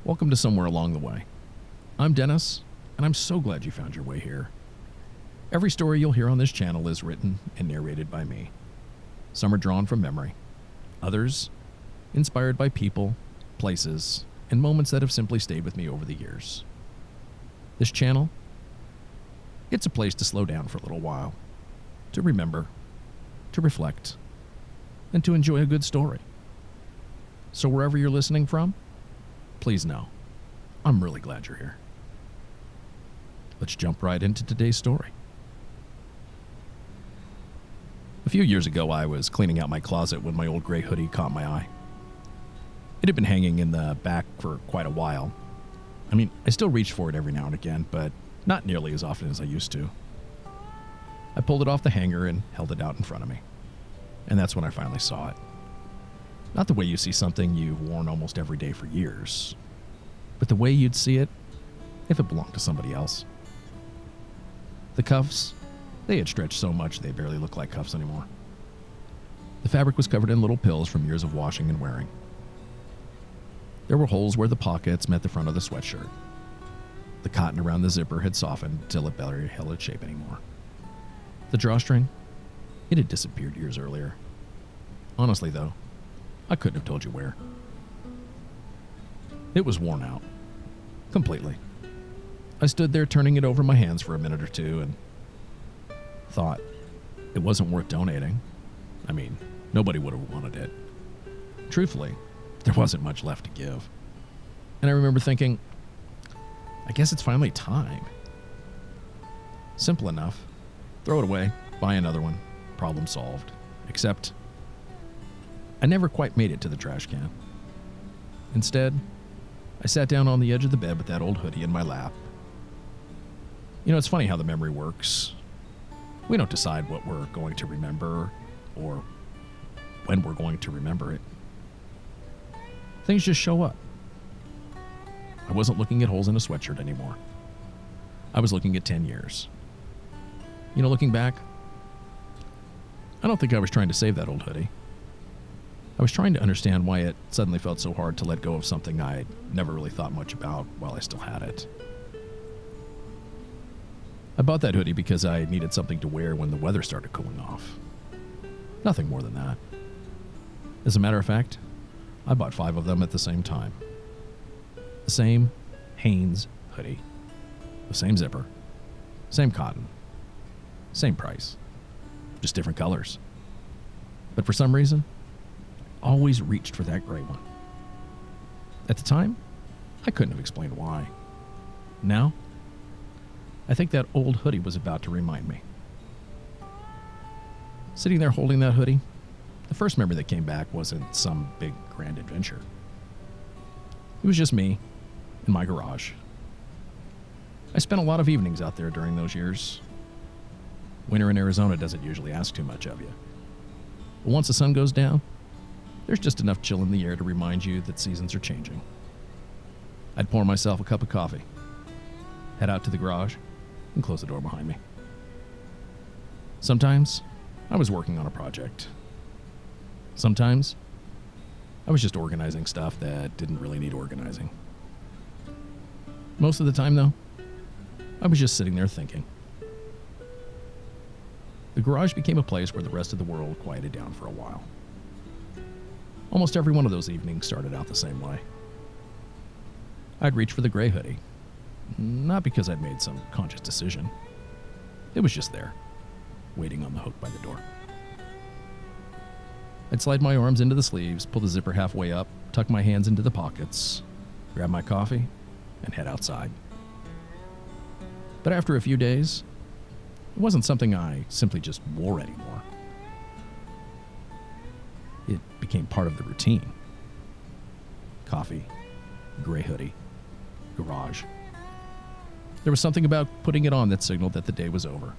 Welcome to Somewhere Along the Way. I'm Dennis, and I'm so glad you found your way here. Every story you'll hear on this channel is written and narrated by me. Some are drawn from memory, others inspired by people, places, and moments that have simply stayed with me over the years. This channel, it's a place to slow down for a little while, to remember, to reflect, and to enjoy a good story. So wherever you're listening from, please know, I'm really glad you're here. Let's jump right into today's story. A few years ago, I was cleaning out my closet when my old gray hoodie caught my eye. It had been hanging in the back for quite a while. I still reach for it every now and again, but not nearly as often as I used to. I pulled it off the hanger and held it out in front of me. And that's when I finally saw it. Not the way you see something you've worn almost every day for years, but the way you'd see it if it belonged to somebody else. The cuffs, they had stretched so much they barely looked like cuffs anymore. The fabric was covered in little pills from years of washing and wearing. There were holes where the pockets met the front of the sweatshirt. The cotton around the zipper had softened till it barely held its shape anymore. The drawstring, it had disappeared years earlier. Honestly, though, I couldn't have told you where. It was worn out. Completely. I stood there turning it over my hands for a minute or two and thought it wasn't worth donating. Nobody would have wanted it. Truthfully, there wasn't much left to give. And I remember thinking, I guess it's finally time. Simple enough. Throw it away, buy another one, problem solved. Except, I never quite made it to the trash can. Instead, I sat down on the edge of the bed with that old hoodie in my lap. It's funny how the memory works. We don't decide what we're going to remember or when we're going to remember it. Things just show up. I wasn't looking at holes in a sweatshirt anymore. I was looking at 10 years. Looking back, I don't think I was trying to save that old hoodie. I was trying to understand why it suddenly felt so hard to let go of something I'd never really thought much about while I still had it. I bought that hoodie because I needed something to wear when the weather started cooling off. Nothing more than that. As a matter of fact, I bought 5 of them at the same time. The same Hanes hoodie. The same zipper. Same cotton. Same price. Just different colors. But for some reason, I always reached for that gray one. At the time, I couldn't have explained why. Now, I think that old hoodie was about to remind me. Sitting there holding that hoodie, the first memory that came back wasn't some big grand adventure. It was just me in my garage. I spent a lot of evenings out there during those years. Winter in Arizona doesn't usually ask too much of you. But once the sun goes down, there's just enough chill in the air to remind you that seasons are changing. I'd pour myself a cup of coffee, head out to the garage, and close the door behind me. Sometimes, I was working on a project. Sometimes, I was just organizing stuff that didn't really need organizing. Most of the time, though, I was just sitting there thinking. The garage became a place where the rest of the world quieted down for a while. Almost every one of those evenings started out the same way. I'd reach for the gray hoodie, not because I'd made some conscious decision. It was just there, waiting on the hook by the door. I'd slide my arms into the sleeves, pull the zipper halfway up, tuck my hands into the pockets, grab my coffee, and head outside. But after a few days, it wasn't something I simply just wore anymore. It became part of the routine. Coffee, gray hoodie, garage. There was something about putting it on that signaled that the day was over.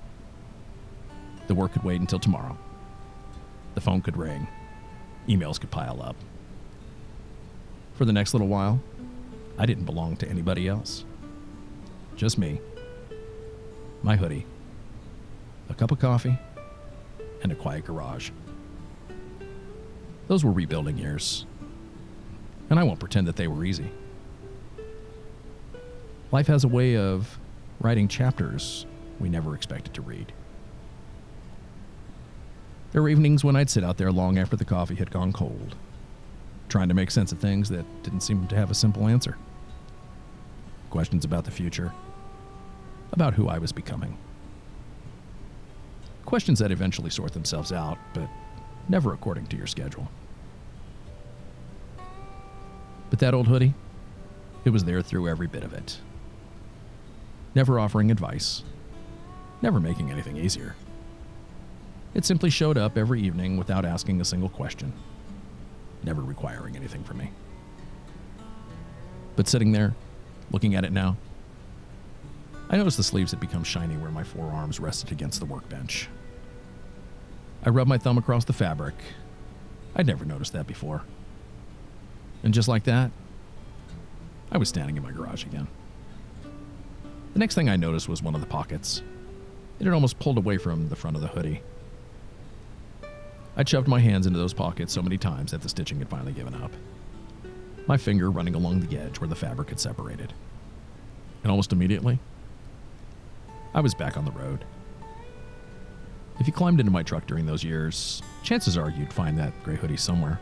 The work could wait until tomorrow. The phone could ring. Emails could pile up. For the next little while, I didn't belong to anybody else. Just me, my hoodie, a cup of coffee, and a quiet garage. Those were rebuilding years, and I won't pretend that they were easy. Life has a way of writing chapters we never expected to read. There were evenings when I'd sit out there long after the coffee had gone cold, trying to make sense of things that didn't seem to have a simple answer. Questions about the future, about who I was becoming. Questions that eventually sort themselves out, but never according to your schedule. But that old hoodie, it was there through every bit of it. Never offering advice, never making anything easier. It simply showed up every evening without asking a single question, never requiring anything from me. But sitting there, looking at it now, I noticed the sleeves had become shiny where my forearms rested against the workbench. I rubbed my thumb across the fabric. I'd never noticed that before. And just like that, I was standing in my garage again. The next thing I noticed was one of the pockets. It had almost pulled away from the front of the hoodie. I'd shoved my hands into those pockets so many times that the stitching had finally given up, my finger running along the edge where the fabric had separated. And almost immediately, I was back on the road. If you climbed into my truck during those years, chances are you'd find that gray hoodie somewhere.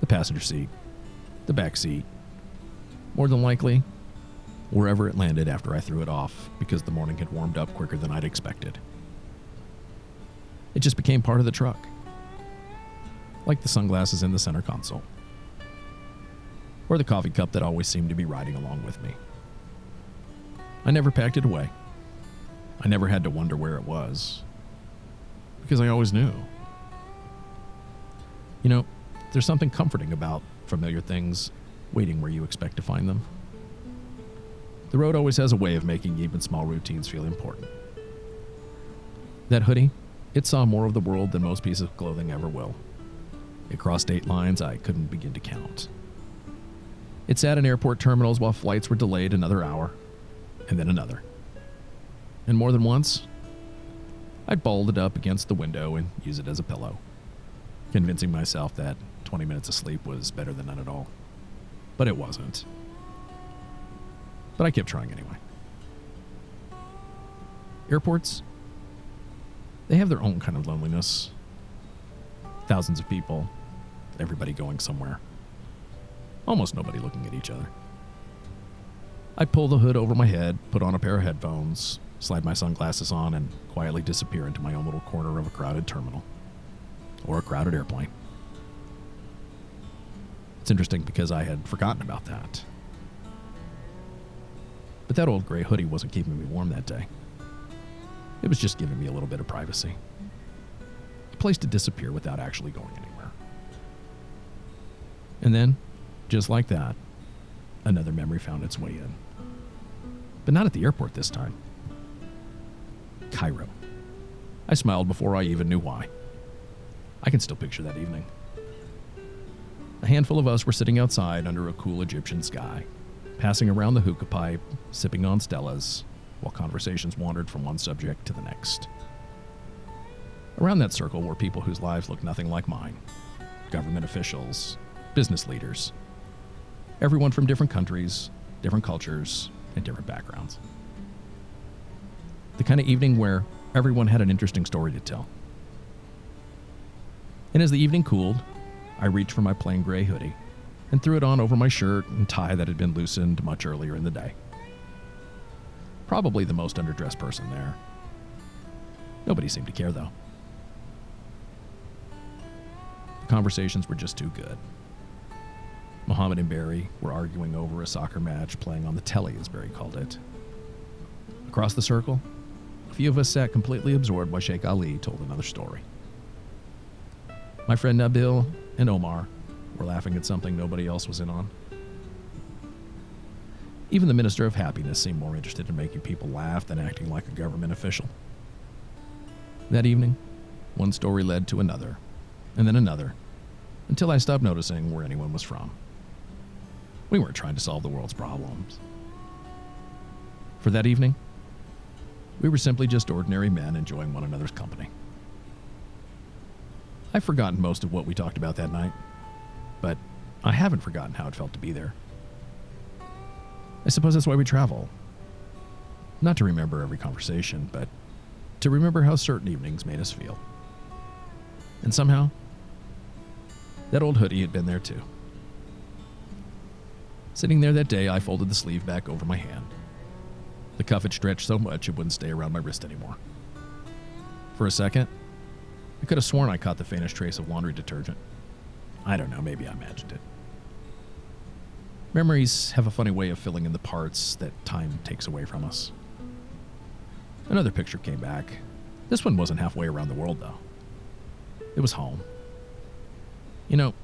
The passenger seat, the back seat. More than likely, wherever it landed after I threw it off because the morning had warmed up quicker than I'd expected. It just became part of the truck, like the sunglasses in the center console, or the coffee cup that always seemed to be riding along with me. I never packed it away. I never had to wonder where it was, because I always knew. You know, there's something comforting about familiar things waiting where you expect to find them. The road always has a way of making even small routines feel important. That hoodie, it saw more of the world than most pieces of clothing ever will. It crossed state lines I couldn't begin to count. It sat in airport terminals while flights were delayed another hour, and then another. And more than once, I'd balled it up against the window and use it as a pillow, convincing myself that 20 minutes of sleep was better than none at all. But it wasn't. But I kept trying anyway. Airports, they have their own kind of loneliness. Thousands of people, everybody going somewhere. Almost nobody looking at each other. I'd pull the hood over my head, put on a pair of headphones, slide my sunglasses on, and quietly disappear into my own little corner of a crowded terminal. Or a crowded airplane. It's interesting because I had forgotten about that. But that old gray hoodie wasn't keeping me warm that day. It was just giving me a little bit of privacy. A place to disappear without actually going anywhere. And then, just like that, another memory found its way in. But not at the airport this time. Cairo. I smiled before I even knew why. I can still picture that evening. A handful of us were sitting outside under a cool Egyptian sky, passing around the hookah pipe, sipping on Stellas, while conversations wandered from one subject to the next. Around that circle were people whose lives looked nothing like mine. Government officials, business leaders, everyone from different countries, different cultures, and different backgrounds. The kind of evening where everyone had an interesting story to tell. And as the evening cooled, I reached for my plain gray hoodie and threw it on over my shirt and tie that had been loosened much earlier in the day. Probably the most underdressed person there. Nobody seemed to care, though. The conversations were just too good. Muhammad and Barry were arguing over a soccer match playing on the telly, as Barry called it. Across the circle, a few of us sat completely absorbed while Sheikh Ali told another story. My friend Nabil and Omar were laughing at something nobody else was in on. Even the Minister of Happiness seemed more interested in making people laugh than acting like a government official. That evening, one story led to another, and then another, until I stopped noticing where anyone was from. We weren't trying to solve the world's problems. For that evening, we were simply just ordinary men enjoying one another's company. I've forgotten most of what we talked about that night, but I haven't forgotten how it felt to be there. I suppose that's why we travel. Not to remember every conversation, but to remember how certain evenings made us feel. And somehow, that old hoodie had been there too. Sitting there that day, I folded the sleeve back over my hand. The cuff had stretched so much it wouldn't stay around my wrist anymore. For a second, I could have sworn I caught the faintest trace of laundry detergent. I don't know, maybe I imagined it. Memories have a funny way of filling in the parts that time takes away from us. Another picture came back. This one wasn't halfway around the world, though. It was home. You know,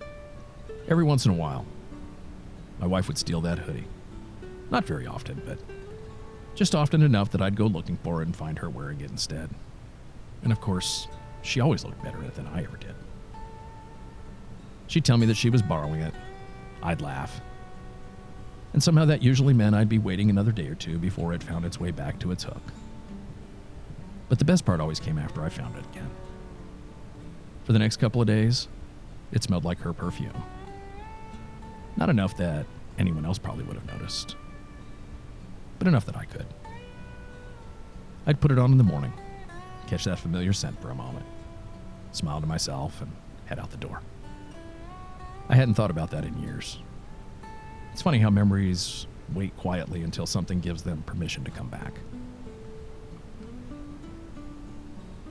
every once in a while, my wife would steal that hoodie. Not very often, but just often enough that I'd go looking for it and find her wearing it instead. And of course, she always looked better in it than I ever did. She'd tell me that she was borrowing it. I'd laugh. And somehow that usually meant I'd be waiting another day or two before it found its way back to its hook. But the best part always came after I found it again. For the next couple of days, it smelled like her perfume. Not enough that anyone else probably would have noticed, but enough that I could. I'd put it on in the morning, catch that familiar scent for a moment, smile to myself, and head out the door. I hadn't thought about that in years. It's funny how memories wait quietly until something gives them permission to come back.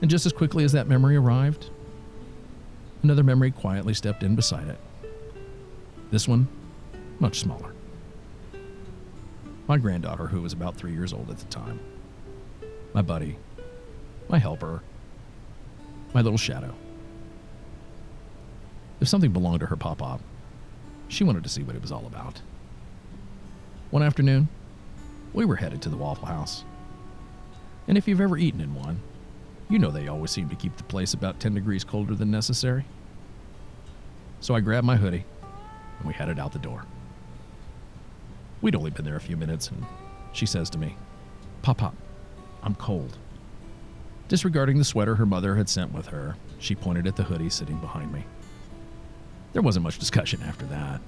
And just as quickly as that memory arrived, another memory quietly stepped in beside it. This one, much smaller. My granddaughter, who was about 3 years old at the time. My buddy. My helper. My little shadow. If something belonged to her pop-up, she wanted to see what it was all about. One afternoon, we were headed to the Waffle House. And if you've ever eaten in one, you know they always seem to keep the place about 10 degrees colder than necessary. So I grabbed my hoodie, and we headed out the door. We'd only been there a few minutes, and she says to me, "Pop, I'm cold." Disregarding the sweater her mother had sent with her, she pointed at the hoodie sitting behind me. There wasn't much discussion after that.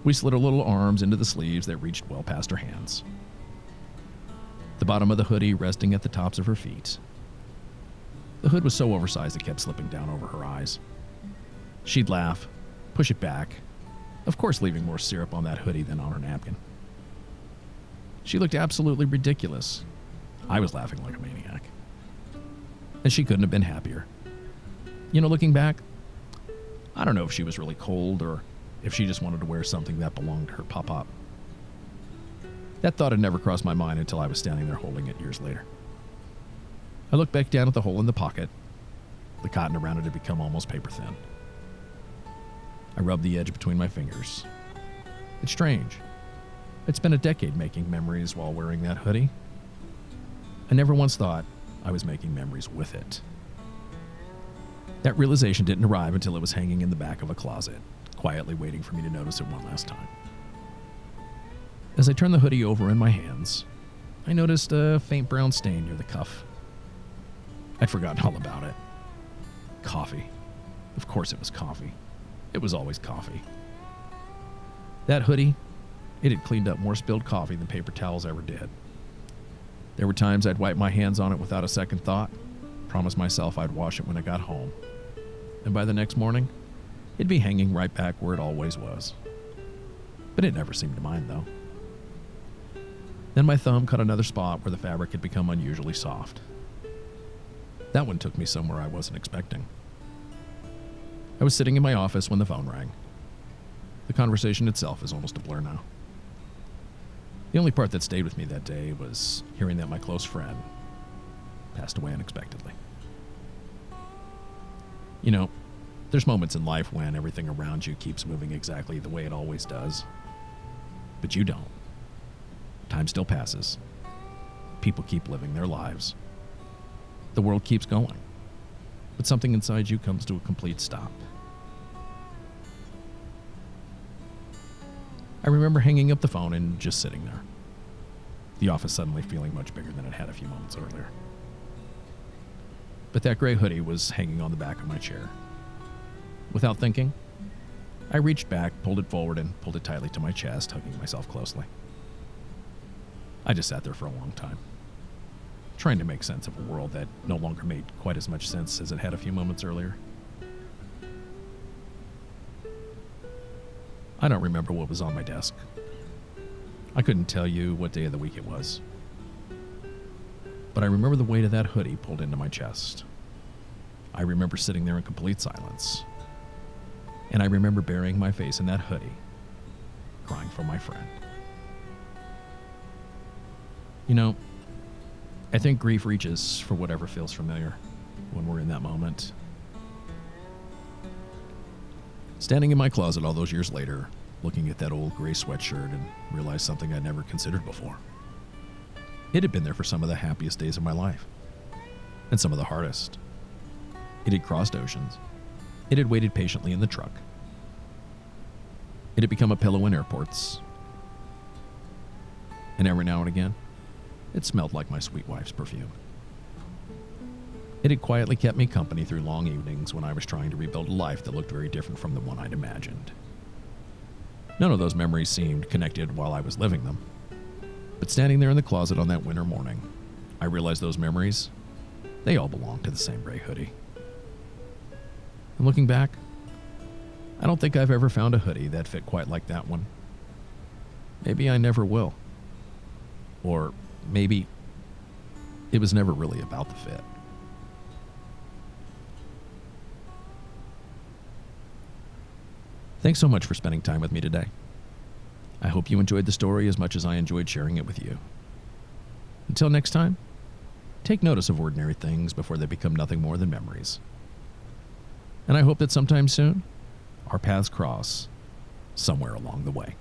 We slid our little arms into the sleeves that reached well past her hands. The bottom of the hoodie resting at the tops of her feet. The hood was so oversized it kept slipping down over her eyes. She'd laugh, push it back, of course leaving more syrup on that hoodie than on her napkin. She looked absolutely ridiculous. I was laughing like a maniac. And she couldn't have been happier. You know, looking back, I don't know if she was really cold or if she just wanted to wear something that belonged to her pop-up. That thought had never crossed my mind until I was standing there holding it years later. I looked back down at the hole in the pocket. The cotton around it had become almost paper thin. I rubbed the edge between my fingers. It's strange. I'd spent a decade making memories while wearing that hoodie. I never once thought I was making memories with it. That realization didn't arrive until it was hanging in the back of a closet, quietly waiting for me to notice it one last time. As I turned the hoodie over in my hands, I noticed a faint brown stain near the cuff. I'd forgotten all about it. Coffee. Of course it was coffee. It was always coffee. That hoodie, it had cleaned up more spilled coffee than paper towels ever did. There were times I'd wipe my hands on it without a second thought, promise myself I'd wash it when I got home. And by the next morning, it'd be hanging right back where it always was. But it never seemed to mind, though. Then my thumb caught another spot where the fabric had become unusually soft. That one took me somewhere I wasn't expecting. I was sitting in my office when the phone rang. The conversation itself is almost a blur now. The only part that stayed with me that day was hearing that my close friend passed away unexpectedly. You know, there's moments in life when everything around you keeps moving exactly the way it always does. But you don't. Time still passes. People keep living their lives. The world keeps going. But something inside you comes to a complete stop. I remember hanging up the phone and just sitting there. The office suddenly feeling much bigger than it had a few moments earlier. But that gray hoodie was hanging on the back of my chair. Without thinking, I reached back, pulled it forward, and pulled it tightly to my chest, hugging myself closely. I just sat there for a long time, trying to make sense of a world that no longer made quite as much sense as it had a few moments earlier. I don't remember what was on my desk. I couldn't tell you what day of the week it was. But I remember the weight of that hoodie pulled into my chest. I remember sitting there in complete silence. And I remember burying my face in that hoodie, crying for my friend. You know, I think grief reaches for whatever feels familiar when we're in that moment. Standing in my closet all those years later, looking at that old gray sweatshirt and realized something I'd never considered before. It had been there for some of the happiest days of my life, and some of the hardest. It had crossed oceans. It had waited patiently in the truck. It had become a pillow in airports. And every now and again, it smelled like my sweet wife's perfume. It had quietly kept me company through long evenings when I was trying to rebuild a life that looked very different from the one I'd imagined. None of those memories seemed connected while I was living them. But standing there in the closet on that winter morning, I realized those memories, they all belonged to the same gray hoodie. And looking back, I don't think I've ever found a hoodie that fit quite like that one. Maybe I never will. Or maybe it was never really about the fit. Thanks so much for spending time with me today. I hope you enjoyed the story as much as I enjoyed sharing it with you. Until next time, take notice of ordinary things before they become nothing more than memories. And I hope that sometime soon, our paths cross somewhere along the way.